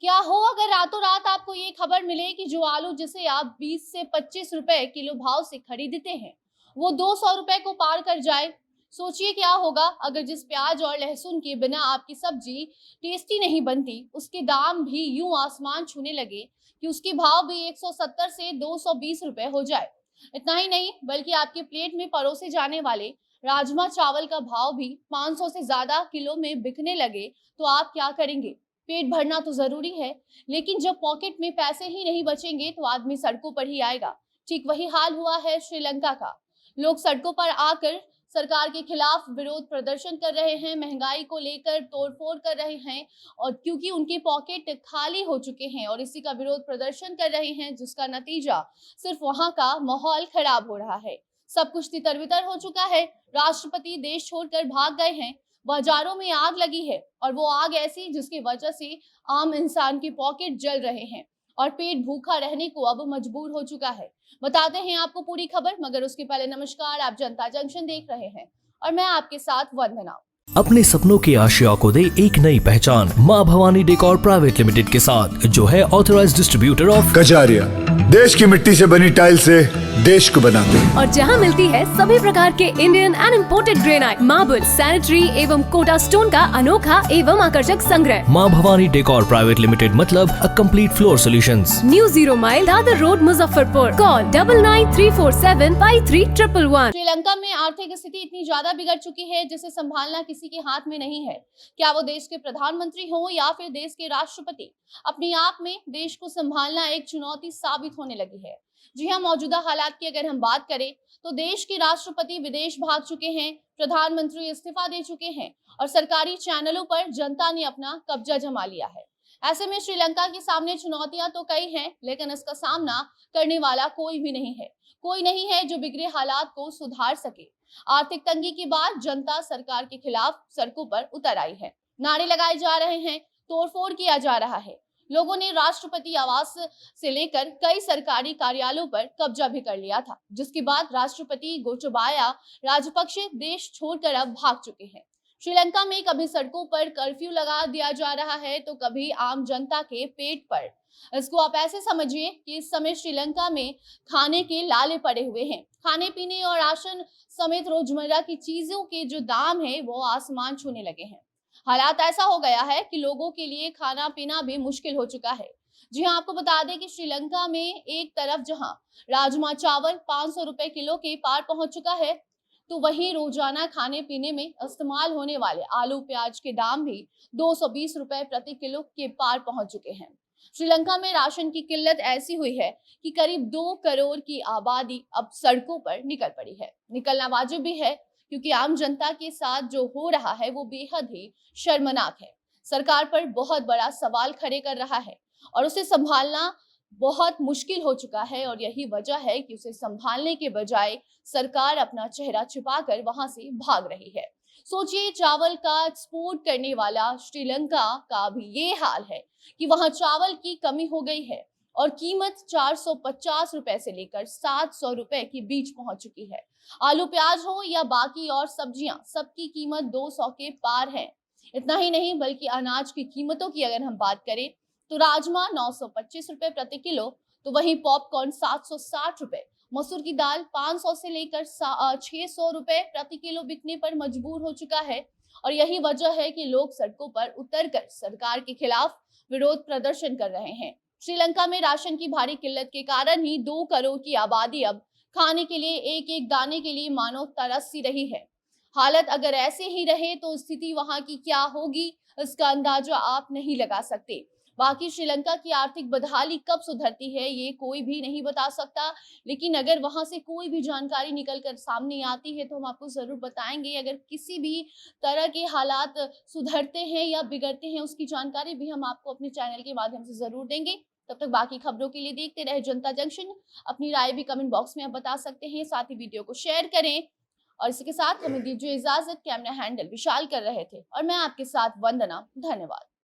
क्या हो अगर रातों रात आपको ये खबर मिले कि जो आलू जिसे आप 20 से 25 रुपए किलो भाव से खरीदते हैं, वो 200 रुपए को पार कर जाए। सोचिए क्या होगा अगर जिस प्याज और लहसुन के बिना आपकी सब्जी टेस्टी नहीं बनती, उसके दाम भी यूं आसमान छूने लगे कि उसकी भाव भी 170 से 220 रुपए हो जाए। इतना ही नहीं बल्कि आपके प्लेट में परोसे जाने वाले राजमा चावल का भाव भी 500 से ज्यादा किलो में बिकने लगे, तो आप क्या करेंगे? पेट भरना तो जरूरी है, लेकिन जब पॉकेट में पैसे ही नहीं बचेंगे तो आदमी सड़कों पर ही आएगा। ठीक वही हाल हुआ है श्रीलंका का। लोग सड़कों पर आकर सरकार के खिलाफ विरोध प्रदर्शन कर रहे हैं, महंगाई को लेकर तोड़फोड़ कर रहे हैं, और क्योंकि उनके पॉकेट खाली हो चुके हैं और इसी का विरोध प्रदर्शन कर रहे हैं, जिसका नतीजा सिर्फ वहां का माहौल खराब हो रहा है। सब कुछ तितर-बितर हो चुका है। राष्ट्रपति देश छोड़कर भाग गए हैं। बाजारों में आग लगी है, और वो आग ऐसी जिसकी वजह से आम इंसान की पॉकेट जल रहे हैं और पेट भूखा रहने को अब मजबूर हो चुका है। बताते हैं आपको पूरी खबर, मगर उसके पहले नमस्कार, आप जनता जंक्शन देख रहे हैं और मैं आपके साथ वंदना। अपने सपनों की आशिया को दे एक नई पहचान माँ भवानी डेकोर प्राइवेट लिमिटेड के साथ, जो है ऑथराइज्ड डिस्ट्रीब्यूटर ऑफ कजारिया। देश की मिट्टी से बनी टाइल से देश को बनाते हैं। और जहां मिलती है सभी प्रकार के Indian and imported granite, marble, sanitary एवं कोटा स्टोन का अनोखा एवं आकर्षक संग्रह। माँ भवानी डेकोर प्राइवेट लिमिटेड मतलब a complete floor solutions. New 0 mile Dadar road, Muzaffarpur. Call 9934753111। Sri Lanka में आर्थिक स्थिति इतनी ज्यादा बिगड़ चुकी है जिसे संभालना किसी के हाथ में नहीं है। क्या वो देश के प्रधानमंत्री हो या फिर देश के राष्ट्रपति, अपने आप में देश को संभालना एक चुनौती साबित होने लगी है। जी हाँ, मौजूदा हालात की अगर हम बात करें तो देश के राष्ट्रपति विदेश भाग चुके हैं, प्रधानमंत्री इस्तीफा दे चुके हैं और सरकारी चैनलों पर जनता ने अपना कब्जा जमा लिया है। ऐसे में श्रीलंका के सामने चुनौतियां तो कई हैं, लेकिन इसका सामना करने वाला कोई भी नहीं है। कोई नहीं है जो बिगड़े हालात को सुधार सके। आर्थिक तंगी के बाद जनता सरकार के खिलाफ सड़कों पर उतर आई है। नारे लगाए जा रहे हैं, तोड़फोड़ किया जा रहा है। लोगों ने राष्ट्रपति आवास से लेकर कई सरकारी कार्यालयों पर कब्जा भी कर लिया था, जिसके बाद राष्ट्रपति गोटाबाया राजपक्षे देश छोड़कर अब भाग चुके हैं। श्रीलंका में कभी सड़कों पर कर्फ्यू लगा दिया जा रहा है तो कभी आम जनता के पेट पर। इसको आप ऐसे समझिए कि इस समय श्रीलंका में खाने के लाले पड़े हुए हैं। खाने पीने और राशन समेत रोजमर्रा की चीजों के जो दाम है वो आसमान छूने लगे हैं। हालात ऐसा हो गया है कि लोगों के लिए खाना पीना भी मुश्किल हो चुका है। जी हाँ, आपको बता दें कि श्रीलंका में एक तरफ जहां राजमा चावल 500 रुपए किलो के पार पहुंच चुका है, तो वहीं रोजाना खाने पीने में इस्तेमाल होने वाले आलू प्याज के दाम भी 220 रुपए प्रति किलो के पार पहुंच चुके हैं। श्रीलंका में राशन की किल्लत ऐसी हुई है कि करीब 2 करोड़ की आबादी अब सड़कों पर निकल पड़ी है। निकलना वाजिब भी है, क्योंकि आम जनता के साथ जो हो रहा है वो बेहद ही शर्मनाक है। सरकार पर बहुत बड़ा सवाल खड़े कर रहा है और उसे संभालना बहुत मुश्किल हो चुका है, और यही वजह है कि उसे संभालने के बजाय सरकार अपना चेहरा छिपाकर वहां से भाग रही है। सोचिए, चावल का एक्सपोर्ट करने वाला श्रीलंका का भी ये हाल है कि वहां चावल की कमी हो गई है और कीमत 450 रुपए से लेकर 700 रुपए के बीच पहुंच चुकी है। आलू प्याज हो या बाकी और सब्जियां, सबकी कीमत 200 के पार है। इतना ही नहीं बल्कि अनाज की कीमतों की अगर हम बात करें तो राजमा 925 रुपए प्रति किलो, तो वहीं पॉपकॉर्न 760 रुपए, मसूर की दाल 500 से लेकर 600 रुपए प्रति किलो बिकने पर मजबूर हो चुका है। और यही वजह है कि लोग सड़कों पर उतरकर सरकार के खिलाफ विरोध प्रदर्शन कर रहे हैं। श्रीलंका में राशन की भारी किल्लत के कारण ही 2 करोड़ की आबादी अब खाने के लिए एक एक दाने के लिए मानो तरसी रही है। हालत अगर ऐसे ही रहे तो स्थिति वहां की क्या होगी, इसका अंदाजा आप नहीं लगा सकते। बाकी श्रीलंका की आर्थिक बदहाली कब सुधरती है ये कोई भी नहीं बता सकता, लेकिन अगर वहां से कोई भी जानकारी निकल कर सामने आती है तो हम आपको जरूर बताएंगे। अगर किसी भी तरह के हालात सुधरते हैं या बिगड़ते हैं, उसकी जानकारी भी हम आपको अपने चैनल के माध्यम से जरूर देंगे। तब तक बाकी खबरों के लिए देखते रहे जनता जंक्शन। अपनी राय भी कमेंट बॉक्स में आप बता सकते हैं, साथ ही वीडियो को शेयर करें और इसी के साथ हमें दीजिए इजाजत। कैमरा हैंडल विशाल कर रहे थे और मैं आपके साथ वंदना। धन्यवाद।